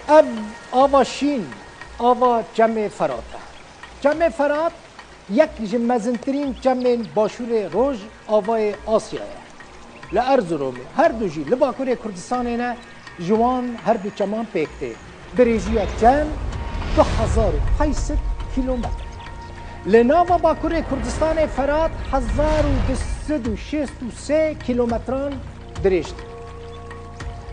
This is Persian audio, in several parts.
اف آوا شین آوا جمع فراته جمع فرات یک مزنترین جمع باشور روژ آوای آسیایه لارزرومی هر دو جی لباکور کردستان نه جوان هر دو چمان پیکته بریجی جمع 2500 کیلومتر لناوا باکور کردستان فرات 1263 کیلومتران درشت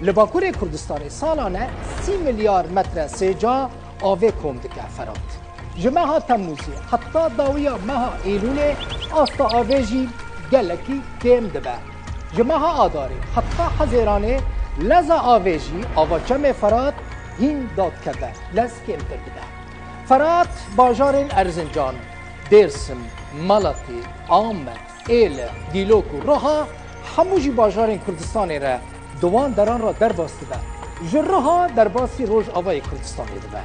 لباکور کردستان سالانه 30 میلیارد متر سجا آوه کم دکه فرات جمعها تموزی حتی داویا مها ایلونه آستا آوهجی گلکی کم دبه جمعها آداری حتی حزیرانه لزا آوهجی آوه جمع فرات هین داد کبه لز کم دبه فرات باجارین ارزنجان درسم ملتی آمد ایل دیلوک و روها هموجی باجارین کردستان را دوان دران را در باسته به جرها در باسی روژ آوای کردستان ده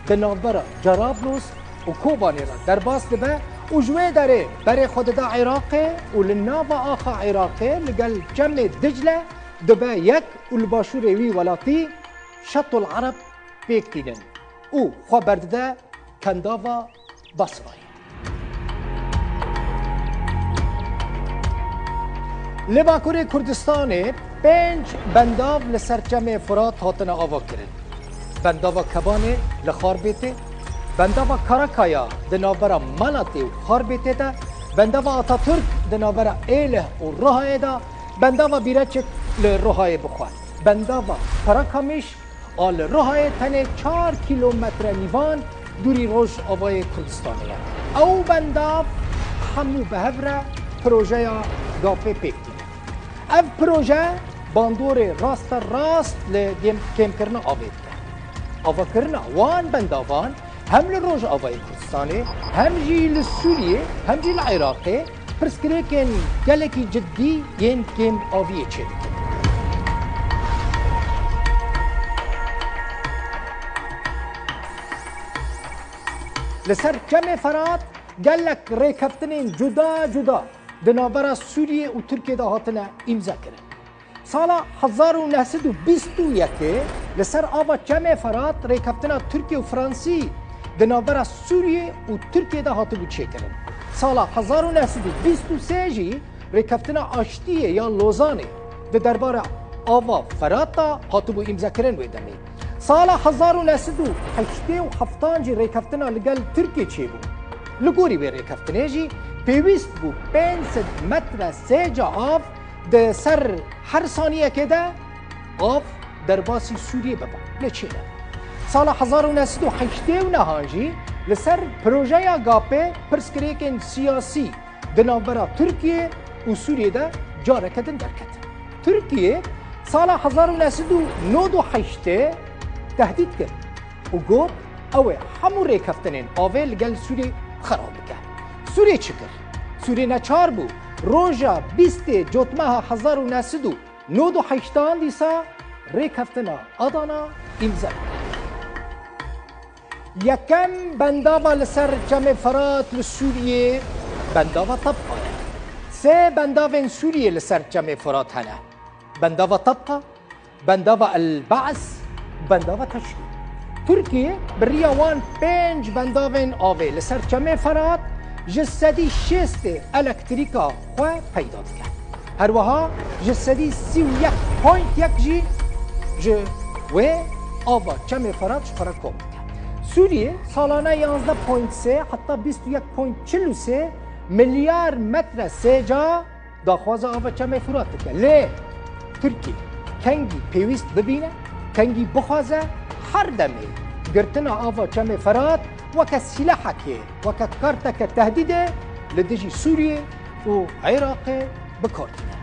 به نوبرا جرابلس و کوبانی را در باسته به و جوه داره برای خود دا عراقه و لناوا آخا عراقه لگل جمع دجله دبه یک و لباشور وی ولاتی شط العرب پیک دیدن او خواه برده کنداوا بصرای لباکور کردستان 5 بنداو لسر جمع فرات هاتن آوا کرد بنداوا کبانه لخار بیته بنداوا کاراکایا دنابرا مالاتی و خار بیته دا بنداوا آتاتورک دنابرا ایله و روحای دا بنداوا بیرچک لروحای بخواد بنداوا کاراکامیش آل روحای تنه 4 کیلومتر نیوان دوری روش آوای کردستانه او بنداو همو به هفره پروژه گاپه پیکتی اف پروژه باندور راست لدیم کم کرنا آوید آوا کرنا وان بنداوان هم لروج آوای کردستانه هم جی لسوریه هم جی لعراقه پرسکره کن گلکی جدی ین کم آویه چه لسر جمع فرات گلک ریکفتنین جدا دنابرا سوریه و ترکیه دا هاتنه امضا کرد سالا 1921 لسر آوا جمع فرات ریکفتنا ترکیه و فرانسی دنابرا سوریه و ترکیه دا هاتو بود چه کرد سالا 1923 جی ریکفتنا آشتیه یا لوزانه ده درباره آوا فرات دا هاتو بود امضا کرن ویدنی سالا 1987 جی ریکفتنا لگل ترکیه چه بود لگوری به ریکفتنه جی پیوست بود 500 متر سجا آف ده سر هر ثانیه که ده آف در باسی سوریه ببا لچه ده سال 1989 جی لسر پروژه گاپه پرسکریکن سیاسی دنابرا ترکیه و سوریه ده جاره کدن در کد ترکیه سال 1998 تهدید کرد و گفت اوه همون ریکفتنین آوه لگل سوریه خراب بکن سوریه چه کرد؟ سوریه نچار بود روژا 20 جوتمه 1998 دیسا ریکفتنا آدانا امضا یکم بنداوا لسر جمع فرات لسوریه بنداوا طبقه سه بنداوین سوریه لسر جمع فرات هنه بنداوا طبقه بنداوا البعث بنداوا تشکیل ترکیه بریاوان 5 بنداوین آوه لسر جمع فرات جسدی 6 الکتریکا خواه پیدا کرد هر وها جسدی 31.1 جی و آوا جمع فرات شخرا کم کرد سوریه سالانه 11.3 حتی 21.43 میلیارد متر سجا داخواز آوا جمع فرات کرد لی ترکیه کنگی پیوست ببینه کنگی بخوازه هر دمی گرتنا آوا جمع فرات وك سلاحك وك كارتك التهديد لدجي سوريا وعراق بكارت